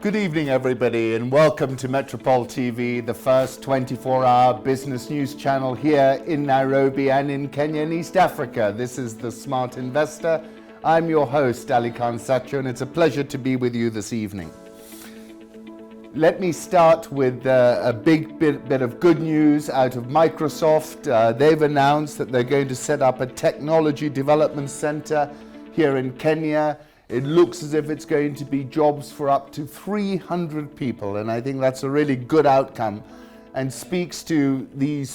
Good evening, everybody, and welcome to Metropole TV, the first 24-hour business news channel here in Nairobi and in Kenya and East Africa. This is The Smart Investor. I'm your host, Ali Khan Sacho, and it's a pleasure to be with you this evening. Let me start with a big bit of good news out of Microsoft. They've announced that they're going to set up a technology development center here in Kenya. It looks as if it's going to be jobs for up to 300 people, and I think that's a really good outcome and speaks to the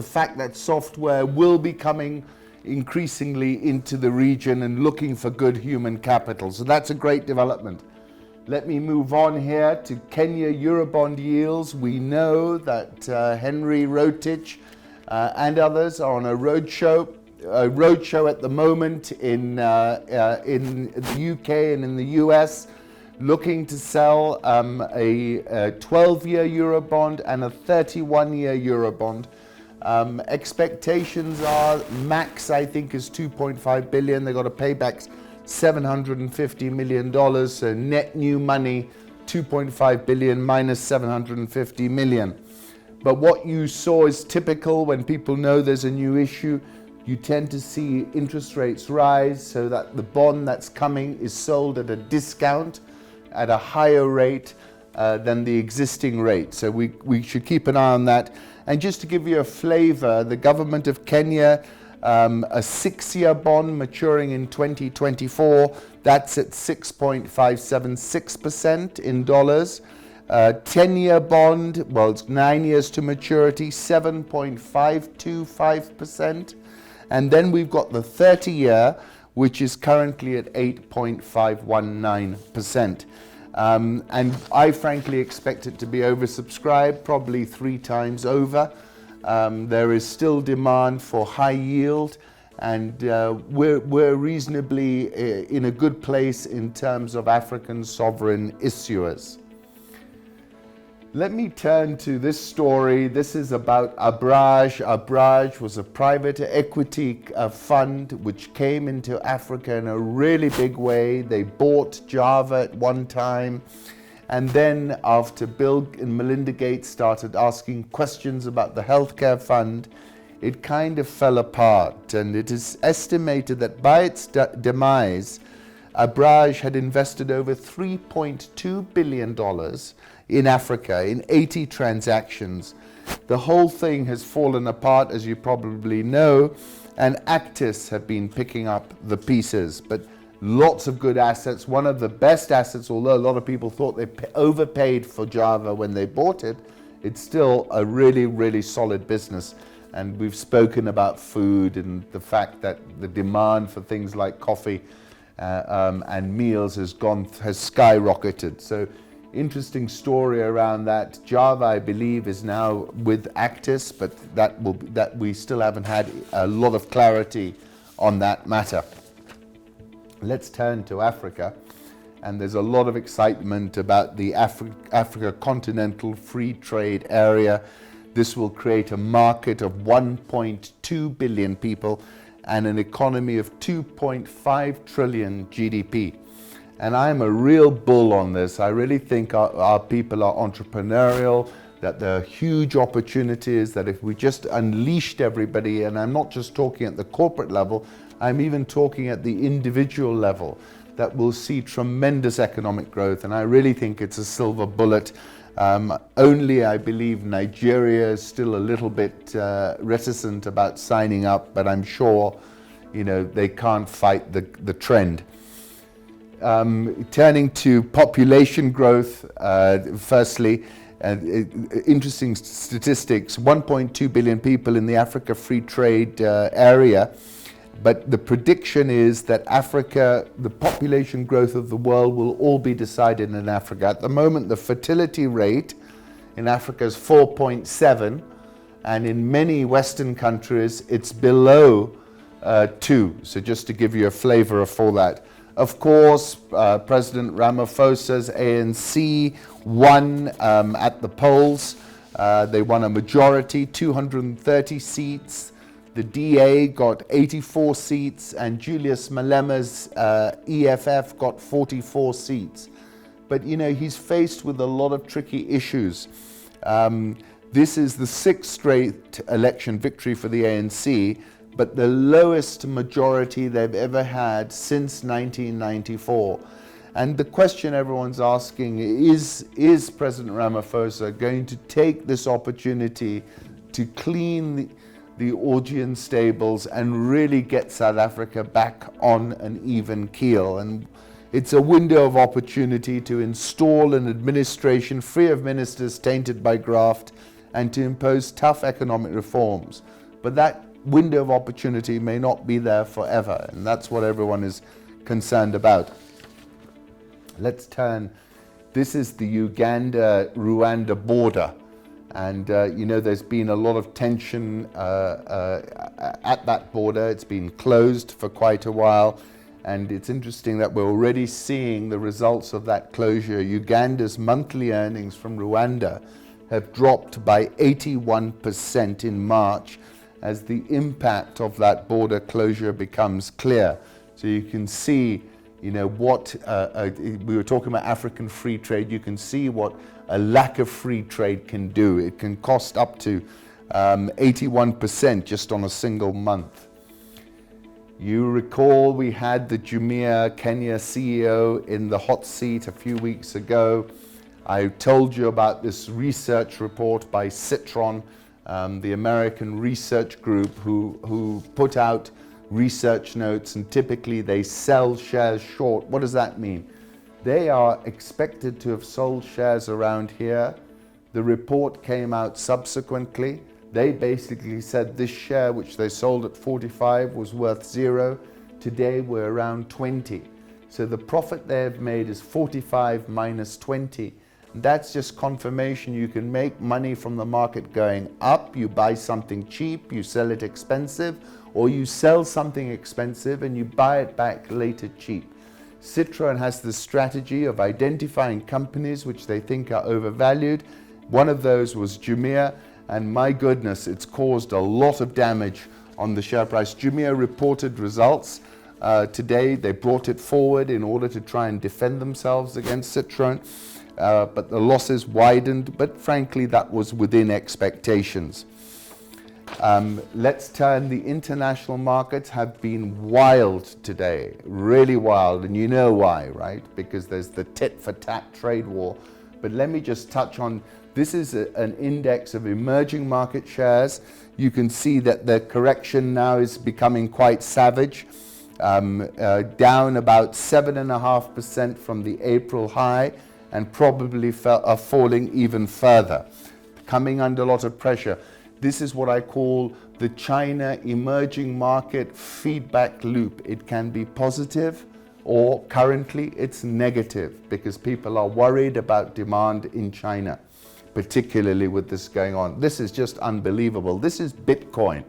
fact that software will be coming increasingly into the region and looking for good human capital. So that's a great development. Let me move on here to Kenya Eurobond yields. We know that Henry Rotich and others are on a roadshow at the moment in the UK and in the US, looking to sell a 12-year Eurobond and a 31-year Eurobond. Expectations are max, I think, is 2.5 billion. They've got to pay back $750 million, so net new money 2.5 billion minus 750 million. But what you saw is typical when people know there's a new issue. You tend to see interest rates rise so that the bond that's coming is sold at a discount, at a higher rate than the existing rate. So we should keep an eye on that. And just to give you a flavor, the government of Kenya, a 6-year bond maturing in 2024, that's at 6.576% in dollars. 10-year bond, well, it's 9 years to maturity, 7.525%. And then we've got the 30-year, which is currently at 8.519%. And I frankly expect it to be oversubscribed, probably 3 times over. There is still demand for high yield, and we're reasonably in a good place in terms of African sovereign issuers. Let me turn to this story. This is about Abraj. Abraj was a private equity fund which came into Africa in a really big way. They bought Java at one time. And then after Bill and Melinda Gates started asking questions about the healthcare fund, it kind of fell apart. And it is estimated that by its demise, Abraj had invested over $3.2 billion in Africa in 80 transactions. The whole thing has fallen apart, as you probably know, and Actis have been picking up the pieces. But lots of good assets. One of the best assets, although a lot of people thought they overpaid for Java when they bought it, it's still a really, really solid business. And we've spoken about food and the fact that the demand for things like coffee and meals has skyrocketed. So interesting story around that. Java, I believe, is now with Actis, but that we still haven't had a lot of clarity on that matter. Let's turn to Africa, and there's a lot of excitement about the Africa Continental Free Trade Area. This will create a market of 1.2 billion people and an economy of 2.5 trillion GDP. And I'm a real bull on this. I really think our people are entrepreneurial, that there are huge opportunities, that if we just unleashed everybody, and I'm not just talking at the corporate level, I'm even talking at the individual level, that we'll see tremendous economic growth. And I really think it's a silver bullet. Only, I believe, Nigeria is still a little bit reticent about signing up, but I'm sure, they can't fight the trend. Turning to population growth, firstly, interesting statistics, 1.2 billion people in the Africa Free Trade area, but the prediction is that Africa, the population growth of the world will all be decided in Africa. At the moment, the fertility rate in Africa is 4.7, and in many Western countries, it's below 2. So just to give you a flavor for that. Of course, President Ramaphosa's ANC won at the polls. They won a majority, 230 seats. The DA got 84 seats, and Julius Malema's EFF got 44 seats. but you know, he's faced with a lot of tricky issues. This is the 6th straight election victory for the ANC, but the lowest majority they've ever had since 1994. And the question everyone's asking is President Ramaphosa going to take this opportunity to clean the Augean stables and really get South Africa back on an even keel? And it's a window of opportunity to install an administration free of ministers tainted by graft and to impose tough economic reforms. But that window of opportunity may not be there forever, and that's what everyone is concerned about. Let's turn. This is the Uganda-Rwanda border, and you know, there's been a lot of tension at that border. It's been closed for quite a while, and it's interesting that we're already seeing the results of that closure. Uganda's monthly earnings from Rwanda have dropped by 81% in March as the impact of that border closure becomes clear. So you can see, you know, what we were talking about African free trade. You can see what a lack of free trade can do. It can cost up to 81% just on a single month. You recall we had the Jumia Kenya CEO in the hot seat a few weeks ago. I told you about this research report by Citron, the American research group who put out research notes, and typically they sell shares short. What does that mean? They are expected to have sold shares around here. The report came out subsequently. They basically said this share, which they sold at 45, was worth 0. Today we're around 20. So the profit they have made is 45 minus 20. That's just confirmation you can make money from the market going up. You buy something cheap, you sell it expensive, or you sell something expensive and you buy it back later cheap. Citron has the strategy of identifying companies which they think are overvalued. One of those was Jumia, and my goodness, it's caused a lot of damage on the share price. Jumia reported results today. They brought it forward in order to try and defend themselves against Citron. But the losses widened, but frankly that was within expectations. Let's turn. The international markets have been wild today, really wild, and you know why, right? Because there's the tit-for-tat trade war. But let me just touch on, this is an index of emerging market shares. You can see that the correction now is becoming quite savage, down about 7.5% from the April high, and probably are falling even further, coming under a lot of pressure. This is what I call the China emerging market feedback loop. It can be positive, or currently it's negative, because people are worried about demand in China, particularly with this going on. This is just unbelievable. This is Bitcoin.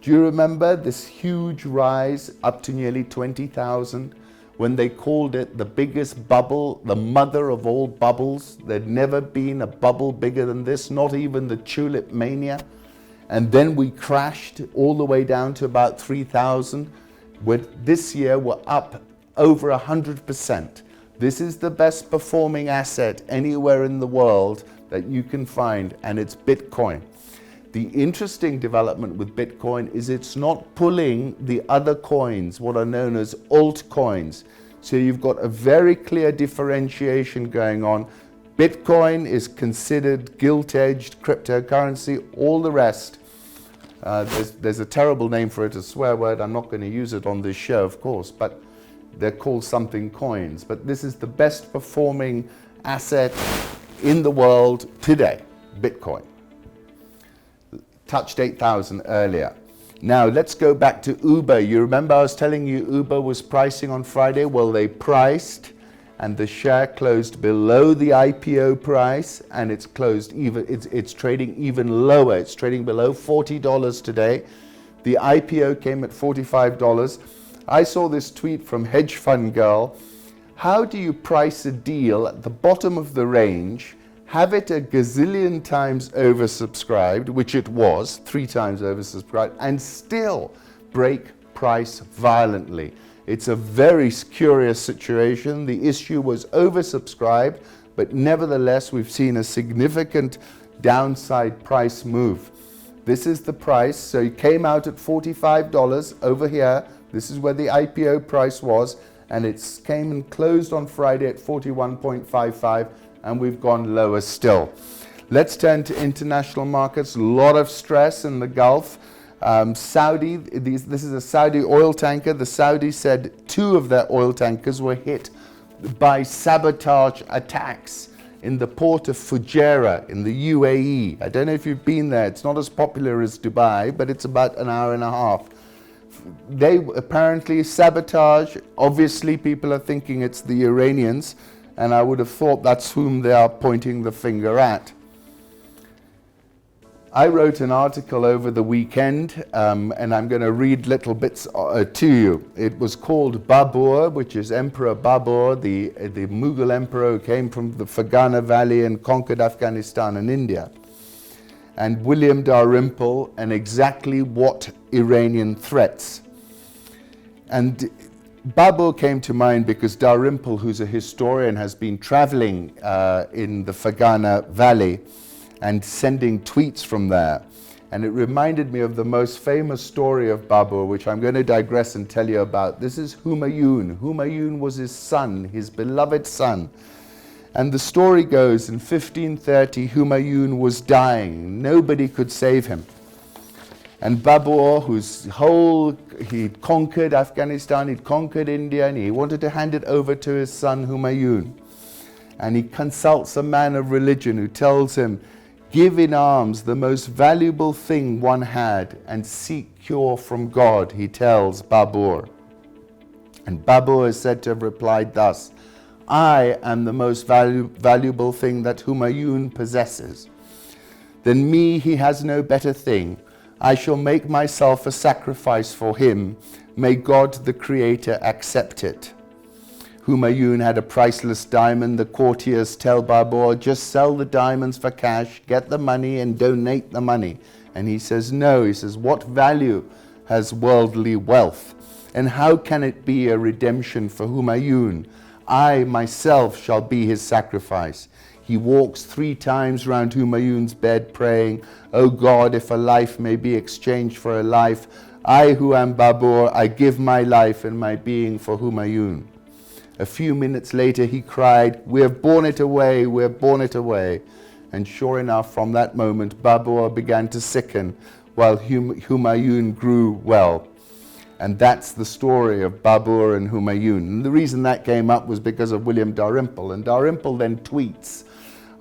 Do you remember this huge rise up to nearly 20,000? When they called it the biggest bubble, the mother of all bubbles. There'd never been a bubble bigger than this, not even the tulip mania. And then we crashed all the way down to about 3,000. This year we're up over 100%. This is the best performing asset anywhere in the world that you can find, and it's Bitcoin. The interesting development with Bitcoin is it's not pulling the other coins, what are known as altcoins. So you've got a very clear differentiation going on. Bitcoin is considered gilt-edged cryptocurrency. All the rest, there's a terrible name for it, a swear word. I'm not going to use it on this show, of course, but they're called something coins. But this is the best performing asset in the world today, Bitcoin. Touched 8,000 earlier. Now let's go back to Uber. You remember I was telling you Uber was pricing on Friday? Well, they priced and the share closed below the IPO price, and it's closed even, it's trading even lower. It's trading below $40 today. The IPO came at $45. I saw this tweet from Hedge Fund Girl. How do you price a deal at the bottom of the range, have it a gazillion times oversubscribed, which it was, 3 times oversubscribed, and still break price violently? It's a very curious situation. The issue was oversubscribed, but nevertheless, we've seen a significant downside price move. This is the price. So it came out at $45 over here. This is where the IPO price was, and it came and closed on Friday at 41.55, and we've gone lower still. Let's turn to international markets. A lot of stress in the Gulf. Saudi, this is a Saudi oil tanker. The Saudis said 2 of their oil tankers were hit by sabotage attacks in the port of Fujairah in the UAE. I don't know if you've been there. It's not as popular as Dubai, but it's about an hour and a half. They apparently sabotage. Obviously, people are thinking it's the Iranians, and I would have thought that's whom they are pointing the finger at. I wrote an article over the weekend, and I'm going to read little bits to you. It was called Babur, which is Emperor Babur, the Mughal emperor who came from the Fergana Valley and conquered Afghanistan and India. And William Dalrymple, and exactly what Iranian threats. And Babur came to mind because Dalrymple, who's a historian, has been traveling in the Fergana Valley and sending tweets from there. And it reminded me of the most famous story of Babur, which I'm going to digress and tell you about. This is Humayun. Humayun was his son, his beloved son. And the story goes, in 1530, Humayun was dying. Nobody could save him. And Babur, he'd conquered Afghanistan, he'd conquered India, and he wanted to hand it over to his son Humayun. And he consults a man of religion who tells him, give in alms the most valuable thing one had and seek cure from God, he tells Babur. And Babur is said to have replied thus, I am the most valuable thing that Humayun possesses. Than me he has no better thing. I shall make myself a sacrifice for him. May God the Creator accept it. Humayun had a priceless diamond. The courtiers tell Babur, just sell the diamonds for cash, get the money and donate the money. And he says, no. He says, what value has worldly wealth? And how can it be a redemption for Humayun? I myself shall be his sacrifice. He walks 3 times round Humayun's bed praying, O God, if a life may be exchanged for a life, I who am Babur, I give my life and my being for Humayun. A few minutes later he cried, we have borne it away, we have borne it away. And sure enough, from that moment, Babur began to sicken while Humayun grew well. And that's the story of Babur and Humayun. And the reason that came up was because of William Dalrymple. And Dalrymple then tweets,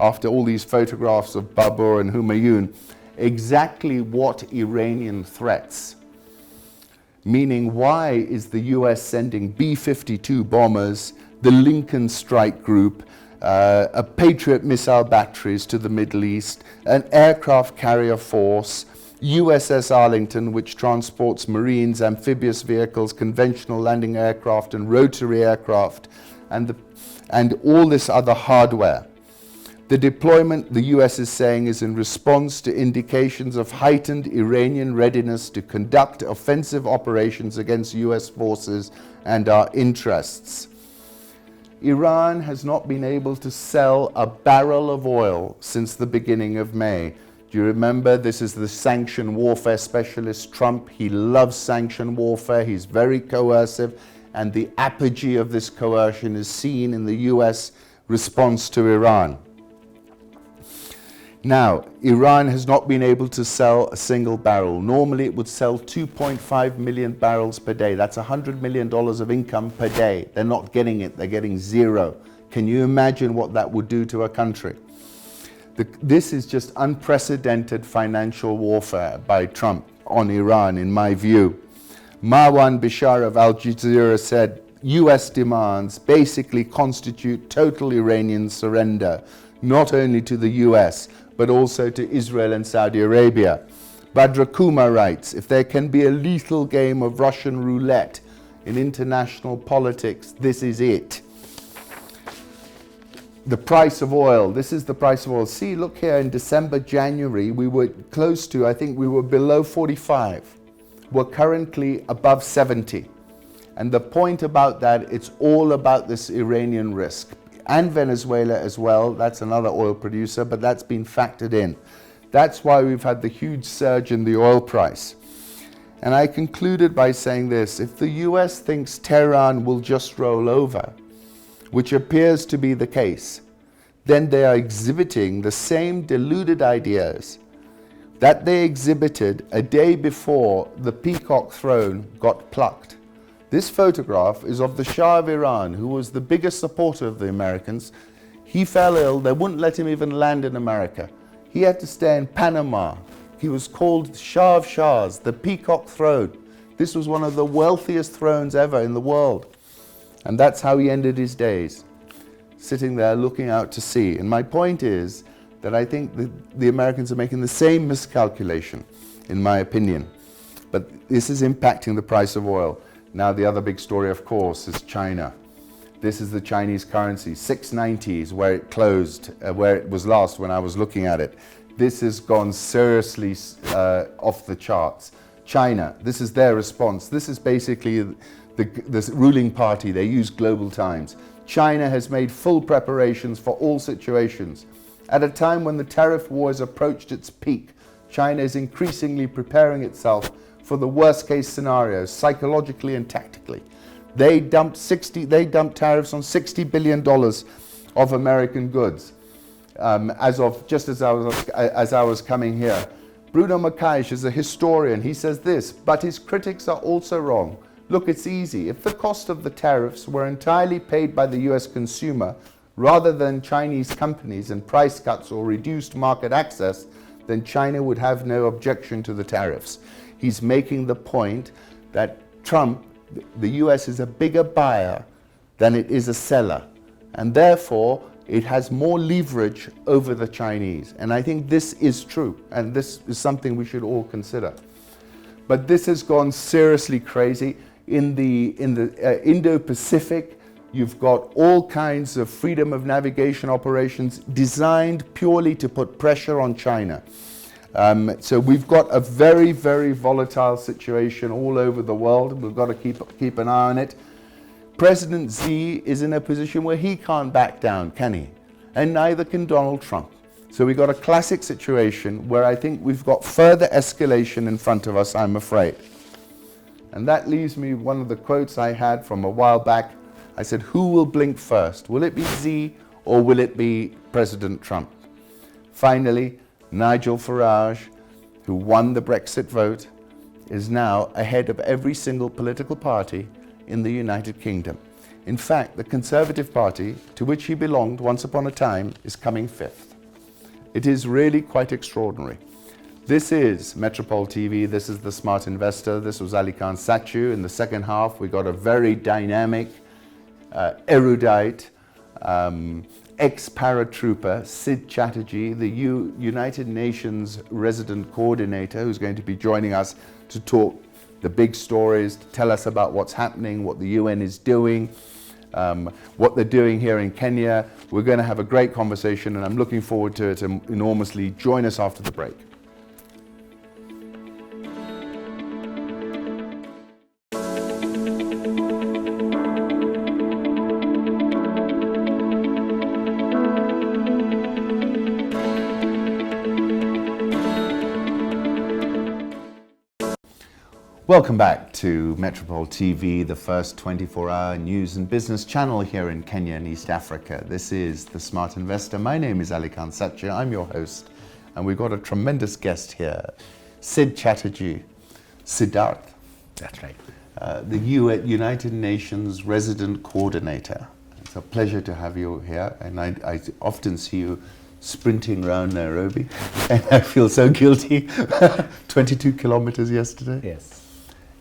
after all these photographs of Babur and Humayun, exactly what Iranian threats. Meaning, why is the US sending B-52 bombers, the Lincoln Strike Group, a Patriot missile batteries to the Middle East, an aircraft carrier force, USS Arlington, which transports Marines, amphibious vehicles, conventional landing aircraft and rotary aircraft, and all this other hardware. The deployment, the US is saying, is in response to indications of heightened Iranian readiness to conduct offensive operations against US forces and our interests. Iran has not been able to sell a barrel of oil since the beginning of May. Do you remember, this is the sanction warfare specialist Trump. He loves sanction warfare. He's very coercive. And the apogee of this coercion is seen in the US response to Iran. Now, Iran has not been able to sell a single barrel. Normally it would sell 2.5 million barrels per day. That's $100 million of income per day. They're not getting it. They're getting zero. Can you imagine what that would do to a country? This is just unprecedented financial warfare by Trump on Iran, in my view. Marwan Bashar of Al Jazeera said, US demands basically constitute total Iranian surrender, not only to the US, but also to Israel and Saudi Arabia. Badra Kumar writes, if there can be a lethal game of Russian roulette in international politics, this is it. The price of oil, this is the price of oil. See, look here, in December, January, we were close to, I think we were below 45. We're currently above 70. And the point about that, it's all about this Iranian risk. And Venezuela as well, that's another oil producer, but that's been factored in. That's why we've had the huge surge in the oil price. And I concluded by saying this: if the US thinks Tehran will just roll over, which appears to be the case, then they are exhibiting the same deluded ideas that they exhibited a day before the peacock throne got plucked. This photograph is of the Shah of Iran, who was the biggest supporter of the Americans. He fell ill, they wouldn't let him even land in America. He had to stay in Panama. He was called Shah of Shahs, the peacock throne. This was one of the wealthiest thrones ever in the world. And that's how he ended his days, sitting there looking out to sea. And my point is that I think the Americans are making the same miscalculation, in my opinion. But this is impacting the price of oil. Now the other big story, of course, is China. This is the Chinese currency. 690 is where it closed, where it was last when I was looking at it. This has gone seriously off the charts. China, this is their response. This is basically the ruling party. They use global times. China has made full preparations for all situations. At a time when the tariff war has approached its peak, China is increasingly preparing itself for the worst case scenarios, psychologically and tactically. They dumped tariffs on $60 billion of American goods as I was coming here. Bruno Makaish is a historian. He says this, but his critics are also wrong. Look, it's easy. If the cost of the tariffs were entirely paid by the US consumer rather than Chinese companies and price cuts or reduced market access, then China would have no objection to the tariffs. He's making the point that the US is a bigger buyer than it is a seller, and therefore it has more leverage over the Chinese. And I think this is true, and this is something we should all consider. But this has gone seriously crazy. In the Indo-Pacific, you've got all kinds of freedom of navigation operations designed purely to put pressure on China. So we've got a very, very volatile situation all over the world. We've got to keep an eye on it. President Xi is in a position where he can't back down, can he? And neither can Donald Trump. So we've got a classic situation where I think we've got further escalation in front of us, I'm afraid. And that leaves me one of the quotes I had from a while back. I said, who will blink first? Will it be Xi or will it be President Trump? Finally, Nigel Farage, who won the Brexit vote, is now ahead of every single political party in the United Kingdom. In fact, the Conservative Party, to which he belonged once upon a time, is coming fifth. It is really quite extraordinary. This is Metropole TV, this is The Smart Investor, this was Ali Khan Satchu. In the second half, we got a very dynamic, erudite, ex-paratrooper, Siddharth Chatterjee, the United Nations Resident Co-ordinator, who's going to be joining us to talk the big stories, to tell us about what's happening, what the UN is doing, what they're doing here in Kenya. We're going to have a great conversation, and I'm looking forward to it enormously. Join us after the break. Welcome back to Metropole TV, the first 24-hour news and business channel here in Kenya and East Africa. This is The Smart Investor. My name is Ali Khan Satchu. I'm your host, and we've got a tremendous guest here, Siddharth Chatterjee. Siddharth. That's right. The United Nations Resident Co-ordinator. It's a pleasure to have you here, and I often see you sprinting around Nairobi, and I feel so guilty. 22 kilometers yesterday. Yes.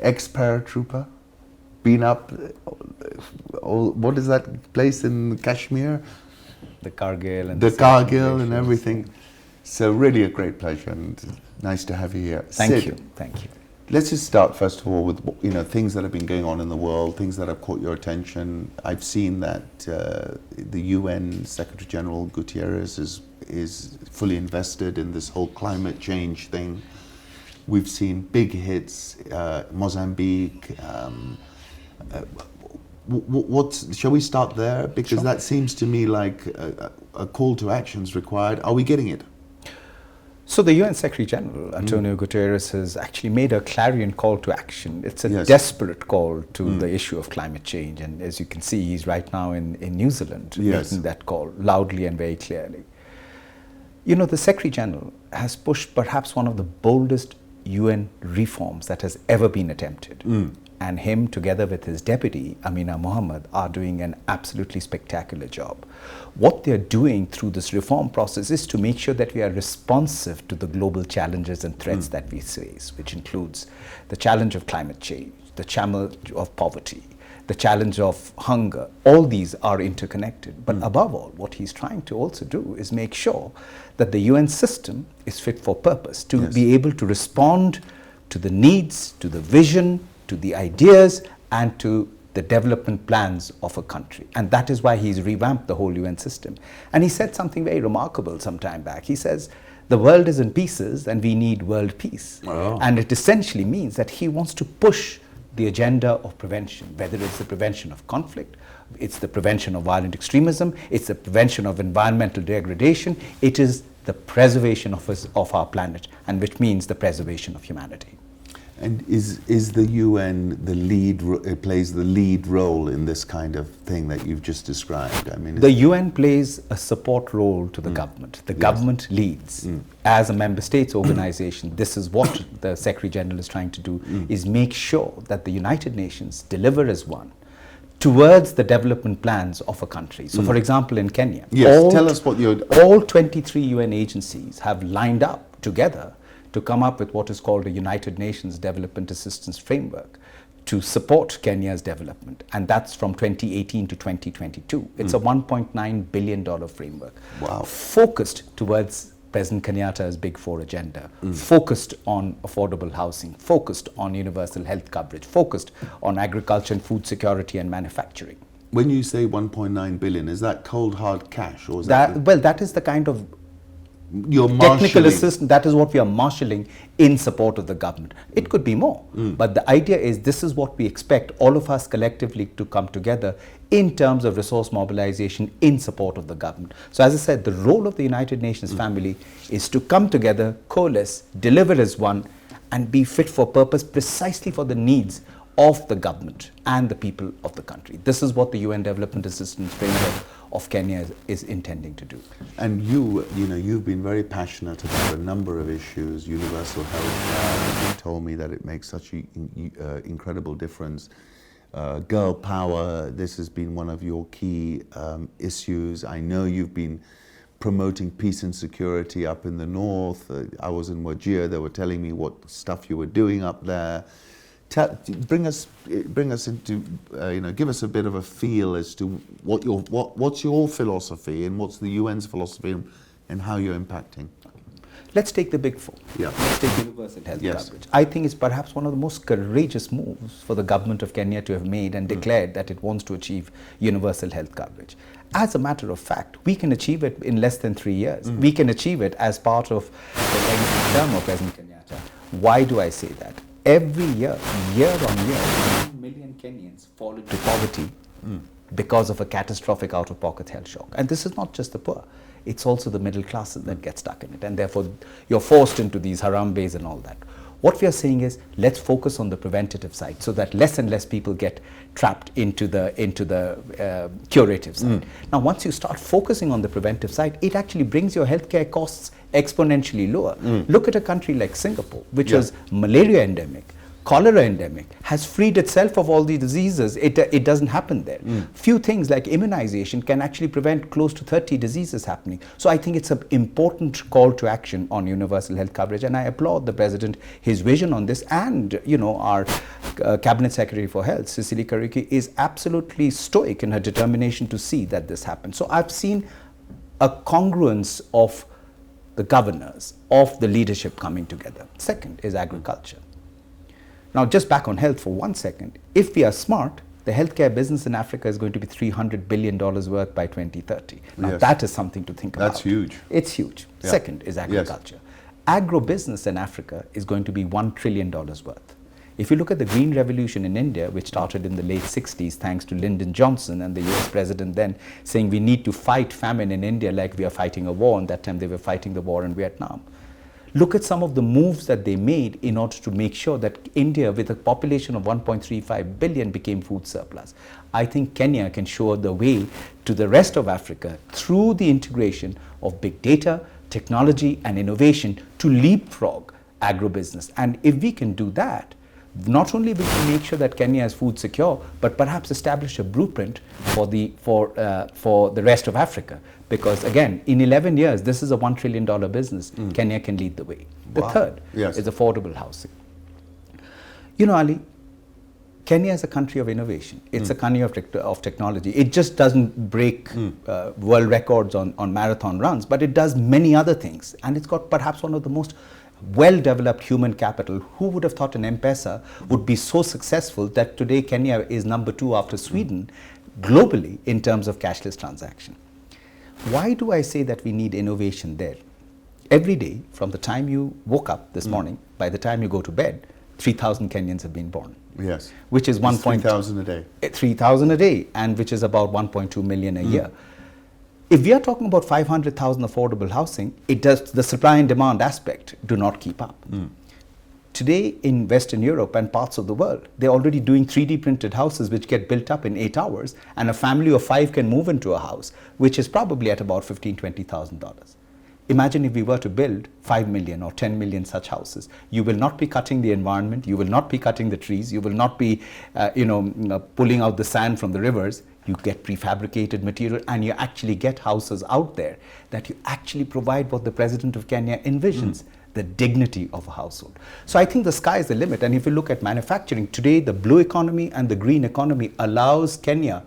Ex-paratrooper, been up, what is that place in Kashmir? The Kargil and the Kargil and everything. So really a great pleasure, and nice to have you here. Thank Sid, you. let's just start first of all with things that have been going on in the world, things that have caught your attention. I've seen that the UN Secretary General Guterres is fully invested in this whole climate change thing. We've seen big hits, Mozambique, Shall we start there? Because that seems to me like a call to action is required. Are we getting it? So the UN Secretary General, Antonio Guterres, has actually made a clarion call to action. It's a Yes. desperate call to the issue of climate change. And as you can see, he's right now in New Zealand Yes. making that call loudly and very clearly. You know, the Secretary General has pushed perhaps one of the boldest UN reforms that has ever been attempted. And him, together with his deputy, Amina Mohammed, are doing an absolutely spectacular job. What they're doing through this reform process is to make sure that we are responsive to the global challenges and threats that we face, which includes the challenge of climate change, the challenge of poverty, the challenge of hunger. All these are interconnected. But above all, what he's trying to also do is make sure that the UN system is fit for purpose, to be able to respond to the needs, to the vision, to the ideas, and to the development plans of a country. And that is why he's revamped the whole UN system. And he said something very remarkable some time back. He says, the world is in pieces and we need world peace. Oh. And it essentially means that he wants to push the agenda of prevention, whether it's the prevention of conflict, it's the prevention of violent extremism, it's the prevention of environmental degradation, it is the preservation of our planet, and which means the preservation of humanity. And is the UN the lead? It plays the lead role in this kind of thing that you've just described. I mean, the UN plays a support role to the government. The government leads. As a member states organization, this is what the Secretary General is trying to do: is make sure that the United Nations deliver as one towards the development plans of a country. So, for example, in Kenya, tell us what you're. All 23 UN agencies have lined up together to come up with what is called a United Nations Development Assistance Framework to support Kenya's development. And that's from 2018 to 2022. It's a $1.9 billion framework. Wow. Focused towards President Kenyatta's Big Four agenda, focused on affordable housing, focused on universal health coverage, focused on agriculture and food security and manufacturing. When you say 1.9 billion, is that cold hard cash, or is Well, that is the kind of you're technical marshalling? assistance, that is what we are marshalling in support of the government. It could be more, but the idea is this is what we expect all of us collectively to come together in terms of resource mobilization in support of the government. So as I said, the role of the United Nations family is to come together, coalesce, deliver as one, and be fit for purpose precisely for the needs of the government and the people of the country. This is what the UN Development Assistance Framework of Kenya is intending to do. And you've been very passionate about a number of issues. Universal health. You told me that it makes such an incredible difference. Girl power. This has been one of your key issues. I know you've been promoting peace and security up in the north. I was in Wajir. They were telling me what stuff you were doing up there. Bring us into give us a bit of a feel as to what's your philosophy and what's the UN's philosophy and how you're impacting. Let's take the Big Four. Yeah. Let's take universal health coverage. I think it's perhaps one of the most courageous moves for the government of Kenya to have made and declared that it wants to achieve universal health coverage. As a matter of fact, we can achieve it in less than 3 years. We can achieve it as part of the legacy term of President Kenyatta. Why do I say that? Every year, year on year, 1 million Kenyans fall into poverty because of a catastrophic out-of-pocket health shock. And this is not just the poor. It's also the middle classes that get stuck in it. And therefore, you're forced into these harambes and all that. What we are saying is, let's focus on the preventative side so that less and less people get trapped into the curative side. Now, once you start focusing on the preventive side, it actually brings your healthcare costs exponentially lower. Look at a country like Singapore, which was malaria endemic, cholera endemic, has freed itself of all these diseases. It doesn't happen there. Few things like immunization can actually prevent close to 30 diseases happening. So I think it's an important call to action on universal health coverage, and I applaud the President, his vision on this, and our Cabinet Secretary for Health, Cecily Kariuki, is absolutely stoic in her determination to see that this happens. So I've seen a congruence of the governors, of the leadership coming together. Second is agriculture. Now, just back on health for 1 second, if we are smart, the healthcare business in Africa is going to be $300 billion worth by 2030. Now, that is something to think about. That's huge. It's huge. Yeah. Second is agriculture. Agro-business in Africa is going to be $1 trillion worth. If you look at the Green Revolution in India, which started in the late 60s thanks to Lyndon Johnson and the US president then saying we need to fight famine in India like we are fighting a war, and that time they were fighting the war in Vietnam. Look at some of the moves that they made in order to make sure that India, with a population of 1.35 billion, became food surplus. I think Kenya can show the way to the rest of Africa through the integration of big data, technology and innovation to leapfrog agribusiness. And if we can do that, not only will we make sure that Kenya is food secure, but perhaps establish a blueprint for the rest of Africa. Because again, in 11 years, this is a $1 trillion business. Kenya can lead the way. The third is affordable housing. You know, Ali, Kenya is a country of innovation. It's a country of technology. It just doesn't break world records on marathon runs, but it does many other things. And it's got perhaps one of the most well-developed human capital. Who would have thought an M-Pesa would be so successful that today Kenya is number 2 after Sweden globally in terms of cashless transaction? Why do I say that we need innovation there? Every day, from the time you woke up this morning, by the time you go to bed, 3,000 Kenyans have been born. Yes. Which is 3,000 a day. 3,000 a day, and which is about 1.2 million a year. If we are talking about 500,000 affordable housing, it does, the supply and demand aspect do not keep up. Today in Western Europe and parts of the world, they're already doing 3D printed houses which get built up in 8 hours, and a family of 5 can move into a house, which is probably at about $15,000 to $20,000. Imagine if we were to build 5 million or 10 million such houses. You will not be cutting the environment, you will not be cutting the trees, you will not be pulling out the sand from the rivers. You get prefabricated material, and you actually get houses out there that you actually provide what the President of Kenya envisions, the dignity of a household. So I think the sky is the limit. And if you look at manufacturing, today the blue economy and the green economy allows Kenya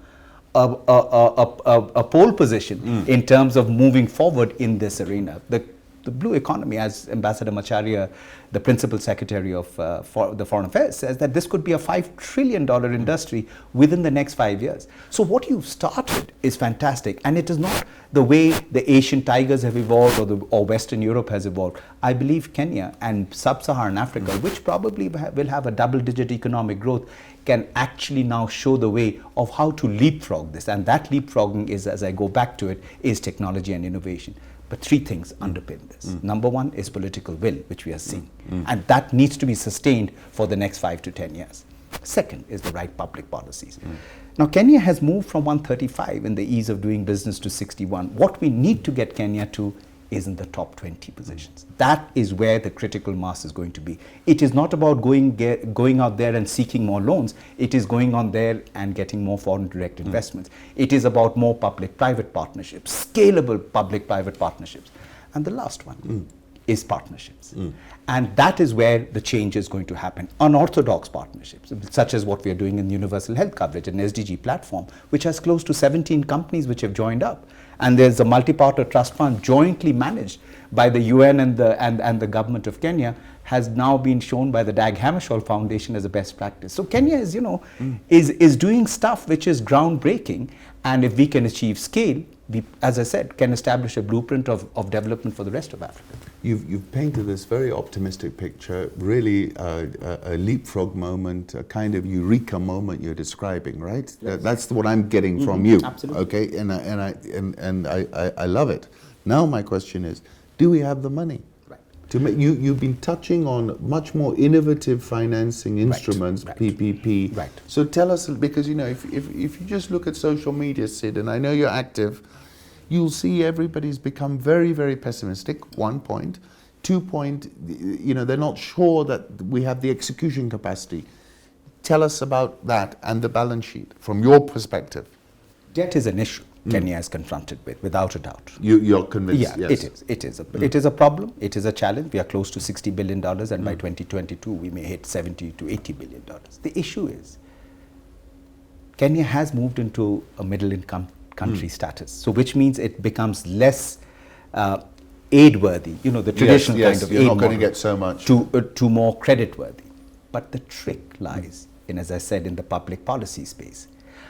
a pole position in terms of moving forward in this arena. The blue economy, as Ambassador Macharia, the Principal Secretary of the Foreign Affairs, says that this could be a $5 trillion industry within the next 5 years. So what you've started is fantastic, and it is not the way the Asian tigers have evolved or Western Europe has evolved. I believe Kenya and Sub-Saharan Africa, which probably will have a double-digit economic growth, can actually now show the way of how to leapfrog this. And that leapfrogging is, as I go back to it, is technology and innovation. But 3 things underpin this. Number 1 is political will, which we are seeing. And that needs to be sustained for the next 5 to 10 years. Second is the right public policies. Now, Kenya has moved from 135 in the ease of doing business to 61. What we need to get Kenya to is in the top 20 positions. That is where the critical mass is going to be. It is not about going out there and seeking more loans. It is going on there and getting more foreign direct investments. It is about more public-private partnerships, scalable public-private partnerships. And the last one is partnerships. And that is where the change is going to happen. Unorthodox partnerships, such as what we are doing in universal health coverage, an SDG platform, which has close to 17 companies which have joined up. And there's a multi-partner trust fund jointly managed by the UN and the government of Kenya, has now been shown by the Dag Hammarskjöld Foundation as a best practice. So Kenya is, is doing stuff which is groundbreaking, and if we can achieve scale, we, as I said, can establish a blueprint of development for the rest of Africa. You've painted this very optimistic picture, really a leapfrog moment, a kind of eureka moment you're describing, right? Yes. That's what I'm getting from you. Absolutely. Okay, and I love it. Now my question is, do we have the money? Right. To make, you've been touching on much more innovative financing instruments, right. PPP. Right. So tell us, because if you just look at social media, Sid, and I know you're active, you'll see everybody's become very, very pessimistic, 1 point. 2 point, they're not sure that we have the execution capacity. Tell us about that and the balance sheet from your perspective. Debt is an issue Kenya is confronted with, without a doubt. You're convinced? Yeah, yes. It is a problem. It is a challenge. We are close to $60 billion, and by 2022 we may hit $70 to $80 billion. The issue is Kenya has moved into a middle income country status, so which means it becomes less aid-worthy. The traditional kind of you're aid not going to model get so much to more credit-worthy. But the trick lies in, as I said, in the public policy space.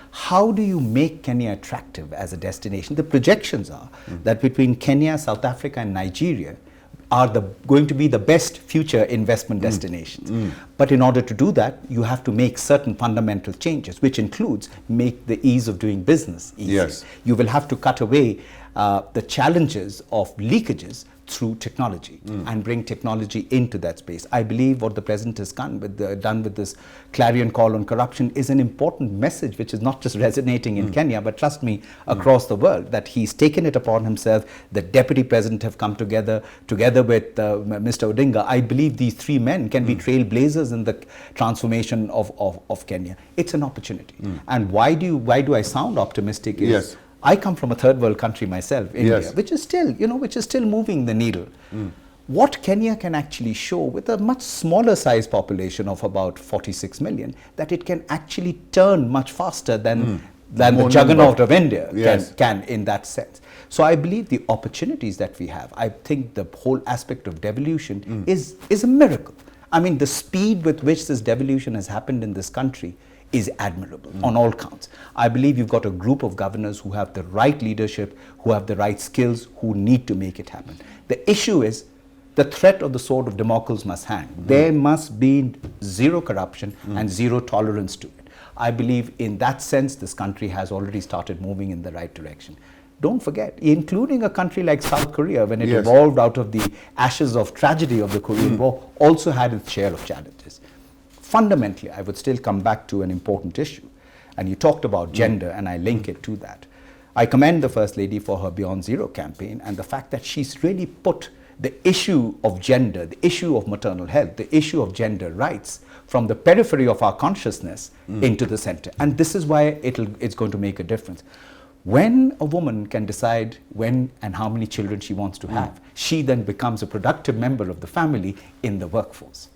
How do you make Kenya attractive as a destination? The projections are that between Kenya, South Africa and Nigeria, are going to be the best future investment destinations. But in order to do that, you have to make certain fundamental changes, which includes make the ease of doing business easy. Yes. You will have to cut away the challenges of leakages through technology and bring technology into that space. I believe what the president has done with this clarion call on corruption is an important message, which is not just resonating in Kenya, but trust me, across the world, that he's taken it upon himself. The deputy president have come together with Mr. Odinga. I believe these three men can be trailblazers in the transformation of Kenya. It's an opportunity. And why do I sound optimistic? Is I come from a third world country myself, India, which is still moving the needle. What Kenya can actually show with a much smaller size population of about 46 million, that it can actually turn much faster than the juggernaut of India can in that sense. So I believe the opportunities that we have, I think the whole aspect of devolution is a miracle. I mean, the speed with which this devolution has happened in this country is admirable on all counts. I believe you've got a group of governors who have the right leadership, who have the right skills, who need to make it happen. The issue is the threat of the sword of Damocles must hang. There must be zero corruption and zero tolerance to it. I believe in that sense, this country has already started moving in the right direction. Don't forget, including a country like South Korea, when it evolved out of the ashes of tragedy of the Korean War, also had its share of challenges. Fundamentally, I would still come back to an important issue. And you talked about gender, and I link it to that. I commend the First Lady for her Beyond Zero campaign and the fact that she's really put the issue of gender, the issue of maternal health, the issue of gender rights from the periphery of our consciousness into the center. And this is why it's going to make a difference. When a woman can decide when and how many children she wants to have, she then becomes a productive member of the family in the workforce.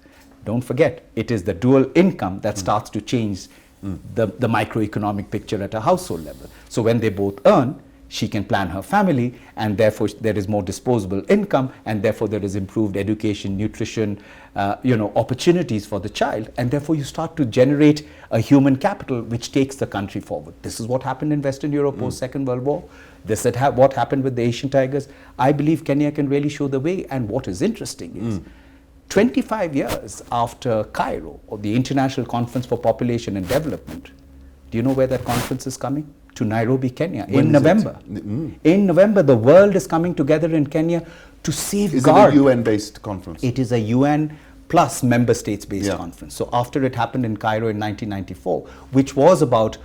Don't forget, it is the dual income that starts to change the microeconomic picture at a household level. So when they both earn, she can plan her family, and therefore there is more disposable income, and therefore there is improved education, nutrition, opportunities for the child, and therefore you start to generate a human capital which takes the country forward. This is what happened in Western Europe post Second World War. This is what happened with the Asian tigers. I believe Kenya can really show the way. And what is interesting is 25 years after Cairo, or the International Conference for Population and Development, do you know where that conference is coming? To Nairobi, Kenya, in November. In November, the world is coming together in Kenya to safeguard. Is it a UN-based conference? It is a UN plus member states-based conference. So after it happened in Cairo in 1994, which was about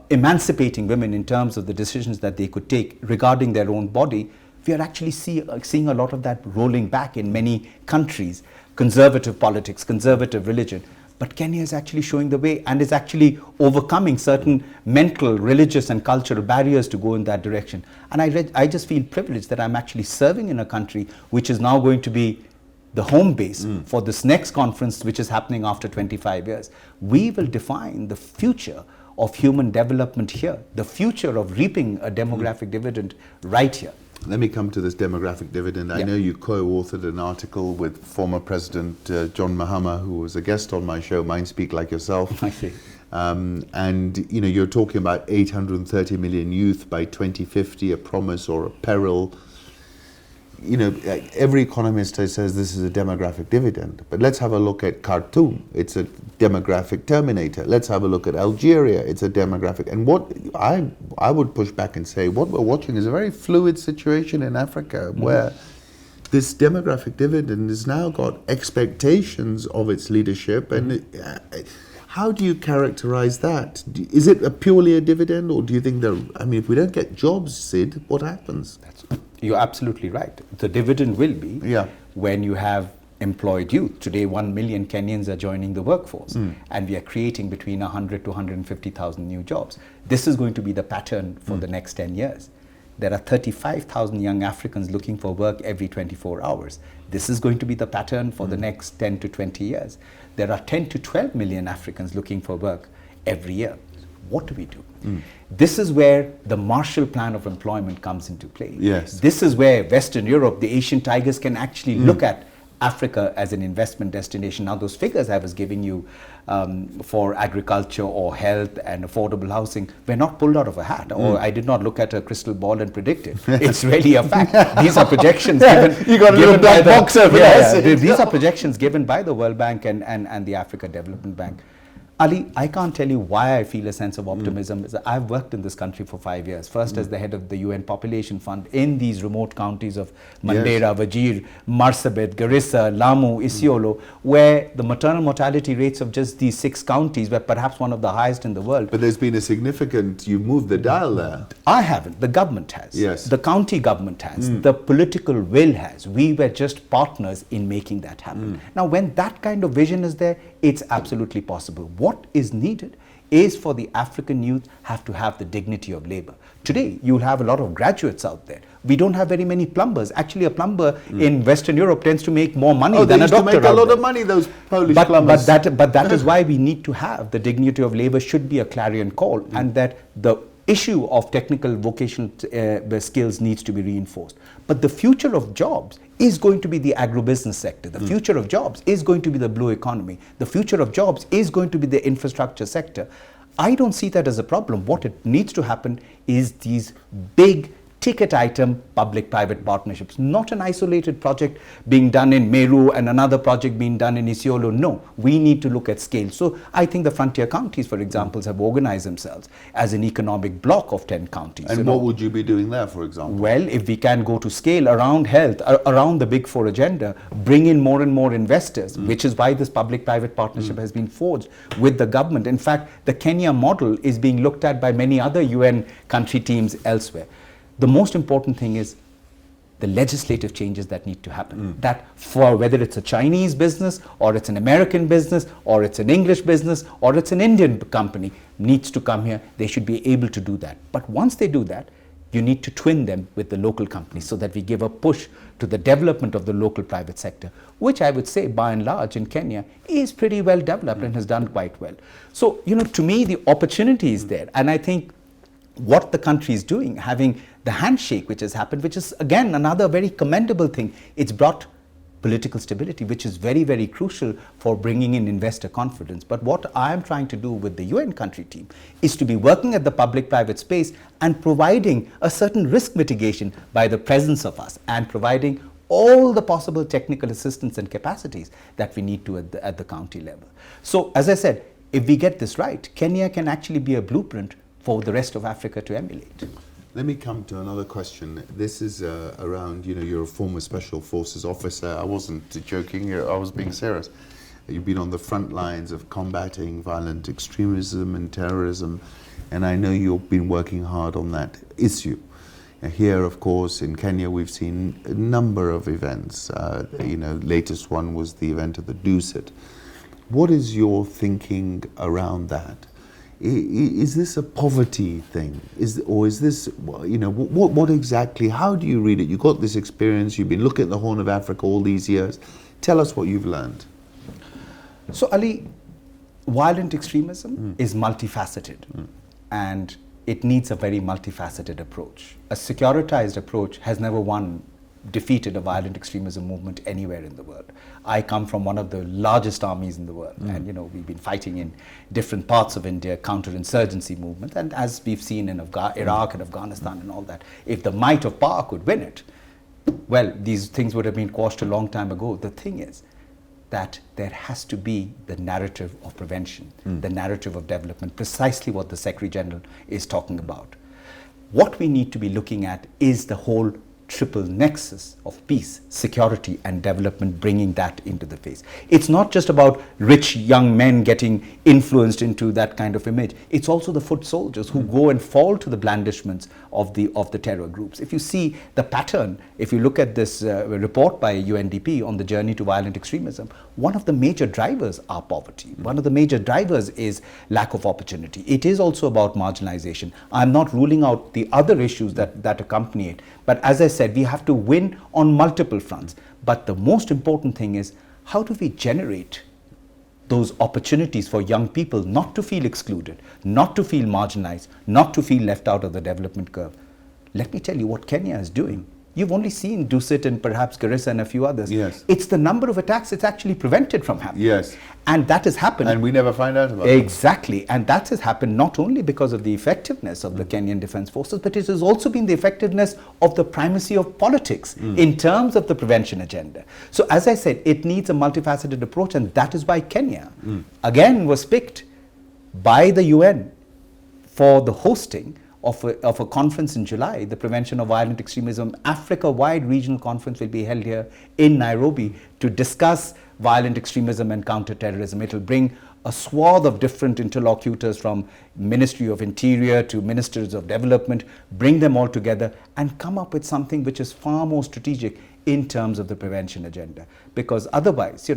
emancipating women in terms of the decisions that they could take regarding their own body, we are actually seeing a lot of that rolling back in many countries, conservative politics, conservative religion. But Kenya is actually showing the way and is actually overcoming certain mental, religious and cultural barriers to go in that direction. And I just feel privileged that I'm actually serving in a country which is now going to be the home base for this next conference, which is happening after 25 years. We will define the future of human development here, the future of reaping a demographic dividend right here. Let me come to this demographic dividend. I know you co-authored an article with former President John Mahama, who was a guest on my show, Mind Speak Like Yourself. I see. And you're talking about 830 million youth by 2050, a promise or a peril. Every economist says this is a demographic dividend. But let's have a look at Khartoum. It's a demographic terminator. Let's have a look at Algeria. It's a demographic. And what I would push back and say, what we're watching is a very fluid situation in Africa where this demographic dividend has now got expectations of its leadership. And how do you characterize that? Is it purely a dividend, or do you think if we don't get jobs, Sid, what happens? You're absolutely right. The dividend will be when you have employed youth. Today, 1 million Kenyans are joining the workforce, and we are creating between 100 to 150,000 new jobs. This is going to be the pattern for the next 10 years. There are 35,000 young Africans looking for work every 24 hours. This is going to be the pattern for the next 10 to 20 years. There are 10 to 12 million Africans looking for work every year. What do we do? This is where the Marshall Plan of employment comes into play. Yes. This is where Western Europe, the Asian tigers, can actually look at Africa as an investment destination. Now those figures I was giving you for agriculture or health and affordable housing were not pulled out of a hat, or I did not look at a crystal ball and predict it. It's really a fact. These are projections given. You got a little black box over there. These are projections given by the World Bank and the Africa Development Bank. Ali, I can't tell you why I feel a sense of optimism. I've worked in this country for 5 years, first as the head of the UN Population Fund in these remote counties of Mandera, Wajir, Marsabit, Garissa, Lamu, Isiolo, where the maternal mortality rates of just these 6 counties were perhaps one of the highest in the world. But there's been a significant, you moved the dial there. I haven't. The government has. Yes. The county government has. The political will has. We were just partners in making that happen. Now, when that kind of vision is there, it's absolutely possible. What is needed is for the African youth have to have the dignity of labor. Today, you'll have a lot of graduates out there. We don't have very many plumbers. Actually, a plumber in Western Europe tends to make more money than a doctor. They used to make a lot of money, those Polish plumbers. But that is why we need to have the dignity of labor should be a clarion call, and that the issue of technical vocational skills needs to be reinforced. But the future of jobs is going to be the agribusiness sector. The future of jobs is going to be the blue economy. The future of jobs is going to be the infrastructure sector. I don't see that as a problem. What it needs to happen is these big ticket item public-private partnerships, not an isolated project being done in Meru and another project being done in Isiolo. No, we need to look at scale. So I think the frontier counties, for example, have organized themselves as an economic block of 10 counties. And what would you be doing there, for example? Well, if we can go to scale around health, around the Big Four agenda, bring in more and more investors, which is why this public-private partnership has been forged with the government. In fact, the Kenya model is being looked at by many other UN country teams elsewhere. The most important thing is the legislative changes that need to happen. That for whether it's a Chinese business or it's an American business or it's an English business or it's an Indian company needs to come here, they should be able to do that. But once they do that, you need to twin them with the local companies so that we give a push to the development of the local private sector, which I would say by and large in Kenya is pretty well developed and has done quite well. So, to me, the opportunity is there. And I think what the country is doing, having the handshake which has happened, which is again another very commendable thing, it's brought political stability, which is very, very crucial for bringing in investor confidence. But what I am trying to do with the UN country team is to be working at the public-private space and providing a certain risk mitigation by the presence of us and providing all the possible technical assistance and capacities that we need to at the county level. So, as I said, if we get this right, Kenya can actually be a blueprint for the rest of Africa to emulate. Let me come to another question. This is around, you're a former Special Forces officer. I wasn't joking, I was being serious. You've been on the front lines of combating violent extremism and terrorism, and I know you've been working hard on that issue. Here, of course, in Kenya, we've seen a number of events. Latest one was the event of the Dusit. What is your thinking around that? Is this a poverty thing? Is this, what exactly, how do you read it? You've got this experience, you've been looking at the Horn of Africa all these years. Tell us what you've learned. So, Ali, violent extremism is multifaceted and it needs a very multifaceted approach. A securitized approach has never defeated a violent extremism movement anywhere in the world. I come from one of the largest armies in the world, and we've been fighting in different parts of India, counterinsurgency movement, and as we've seen in Iraq and Afghanistan and all that, if the might of power could win it, well, these things would have been quashed a long time ago. The thing is that there has to be the narrative of prevention, the narrative of development, precisely what the Secretary General is talking about. What we need to be looking at is the whole triple nexus of peace, security and development, bringing that into the face. It's not just about rich young men getting influenced into that kind of image. It's also the foot soldiers who go and fall to the blandishments of the terror groups. If you see the pattern, if you look at this report by UNDP on the journey to violent extremism, one of the major drivers are poverty. One of the major drivers is lack of opportunity. It is also about marginalization. I'm not ruling out the other issues that accompany it. But as I said, we have to win on multiple fronts. But the most important thing is, how do we generate those opportunities for young people not to feel excluded, not to feel marginalized, not to feel left out of the development curve? Let me tell you what Kenya is doing You've only seen Dusit and perhaps Garissa and a few others. Yes. It's the number of attacks it's actually prevented from happening. Yes. And that has happened. And we never find out about it. Exactly. And that has happened not only because of the effectiveness of the Kenyan Defence Forces, but it has also been the effectiveness of the primacy of politics in terms of the prevention agenda. So as I said, it needs a multifaceted approach, and that is why Kenya, again, was picked by the UN for the hosting of a conference in July. The Prevention of Violent Extremism Africa-wide regional conference will be held here in Nairobi to discuss violent extremism and counter-terrorism. It will bring a swath of different interlocutors from Ministry of Interior to Ministers of Development, bring them all together and come up with something which is far more strategic in terms of the prevention agenda. Because otherwise,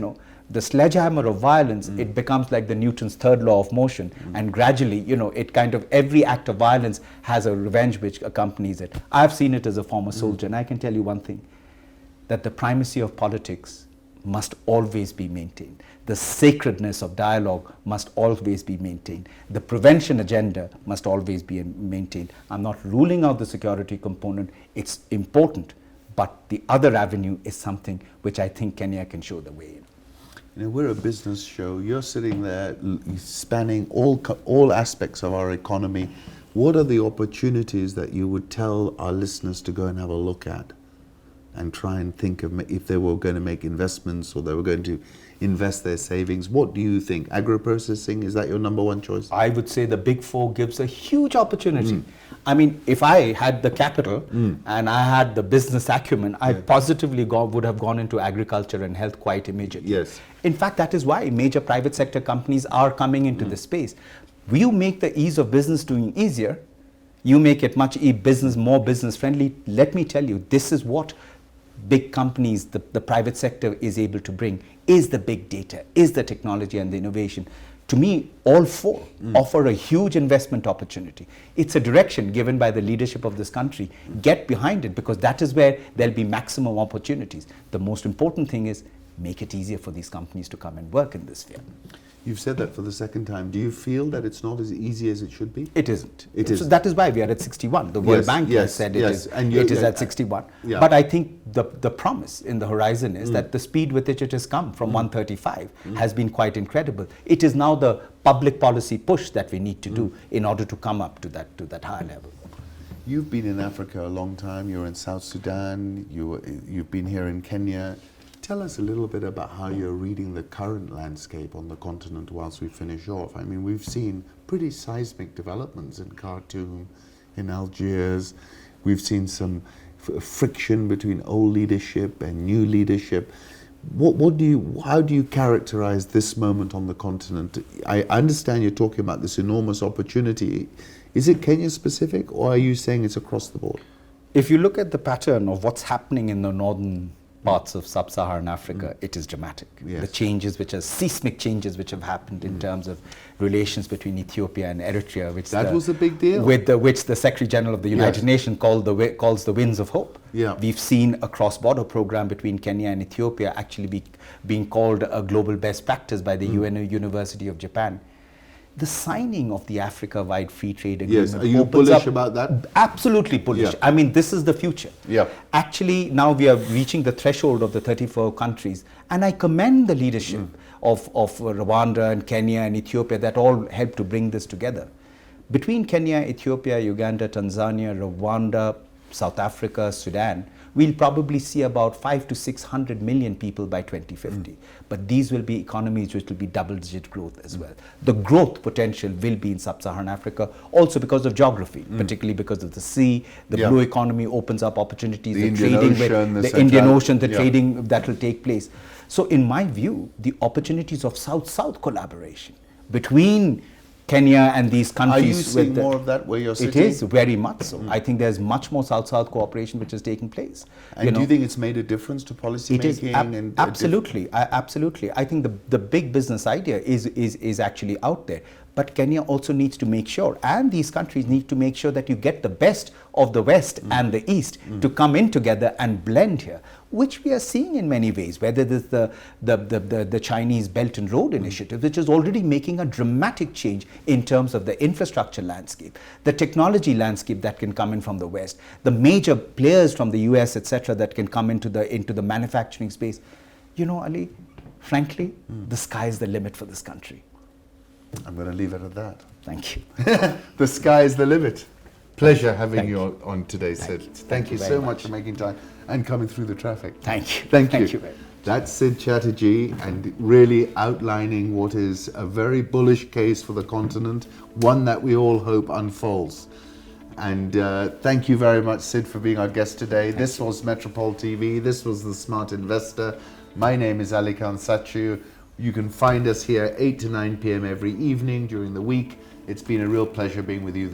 the sledgehammer of violence, it becomes like the Newton's third law of motion, and gradually, it kind of, every act of violence has a revenge which accompanies it. I've seen it as a former soldier, and I can tell you one thing, that the primacy of politics must always be maintained. The sacredness of dialogue must always be maintained. The prevention agenda must always be maintained. I'm not ruling out the security component, it's important, but the other avenue is something which I think Kenya can show the way in. We're a business show. You're sitting there spanning all aspects of our economy. What are the opportunities that you would tell our listeners to go and have a look at and try and think of if they were going to make investments or they were going to invest their savings? What do you think? Agro-processing, is that your number one choice? I would say the Big Four gives a huge opportunity. I mean, if I had the capital and I had the business acumen, I positively would have gone into agriculture and health quite immediately. Yes. In fact, that is why major private sector companies are coming into this space. You make the ease of business doing easier, you make it more business friendly. Let me tell you, this is what big companies, the private sector is able to bring, is the big data, is the technology and the innovation. To me, all four offer a huge investment opportunity. It's a direction given by the leadership of this country. Get behind it, because that is where there'll be maximum opportunities. The most important thing is make it easier for these companies to come and work in this sphere. You've said that for the second time. Do you feel that it's not as easy as it should be? It isn't. It So isn't. that is why we are at 61. The World Bank has said it is at 61. Yeah. But I think the promise in the horizon is that the speed with which it has come from 135 has been quite incredible. It is now the public policy push that we need to do in order to come up to that higher level. You've been in Africa a long time. You're in South Sudan. You've been here in Kenya. Tell us a little bit about how you're reading the current landscape on the continent whilst we finish off. I mean, we've seen pretty seismic developments in Khartoum, in Algiers. We've seen some friction between old leadership and new leadership. How do you characterize this moment on the continent? I understand you're talking about this enormous opportunity. Is it Kenya specific, or are you saying it's across the board? If you look at the pattern of what's happening in the northern parts of sub-Saharan Africa, it is dramatic. Yes. The changes, seismic changes which have happened in terms of relations between Ethiopia and Eritrea, which was a big deal. Which the Secretary General of the United Nations calls the winds of hope. Yeah. We've seen a cross-border program between Kenya and Ethiopia actually being called a global best practice by the UN University of Japan. The signing of the Africa-wide free trade agreement. Yes, are you bullish about that? Absolutely bullish. Yeah. I mean, this is the future. Yeah. Actually, now we are reaching the threshold of the 34 countries, and I commend the leadership of Rwanda and Kenya and Ethiopia that all helped to bring this together. Between Kenya, Ethiopia, Uganda, Tanzania, Rwanda, South Africa, Sudan, we'll probably see about 500 to 600 million people by 2050. But these will be economies which will be double-digit growth as well. The growth potential will be in sub-Saharan Africa, also because of geography, particularly because of the sea. The blue economy opens up opportunities, the trading with the Indian Ocean, the trading that will take place. So in my view, the opportunities of South-South collaboration between Kenya and these countries. Are you seeing more of that where you're sitting? It is, very much so. I think there's much more South-South cooperation which is taking place. And do you think it's made a difference to policy making? Absolutely. I think the big business idea is actually out there. But Kenya also needs to make sure, and these countries need to make sure that you get the best of the West and the East to come in together and blend here, which we are seeing in many ways, whether it's the Chinese Belt and Road Initiative, which is already making a dramatic change in terms of the infrastructure landscape, the technology landscape that can come in from the West, the major players from the US, etc., that can come into the manufacturing space. You know, Ali, frankly, the sky is the limit for this country. I'm going to leave it at that. Thank you. The sky is the limit. Pleasure having Thank you on today, Sid. Thank you very so much. much for making time and coming through the traffic. Thank you. Thank you. Thank you very much. That's Sid Chatterjee, and really outlining what is a very bullish case for the continent, one that we all hope unfolds. And thank you very much, Sid, for being our guest today. This was Metropole TV. This was The Smart Investor. My name is Ali Khan Sachu. You can find us here 8 to 9 p.m. every evening during the week. It's been a real pleasure being with you this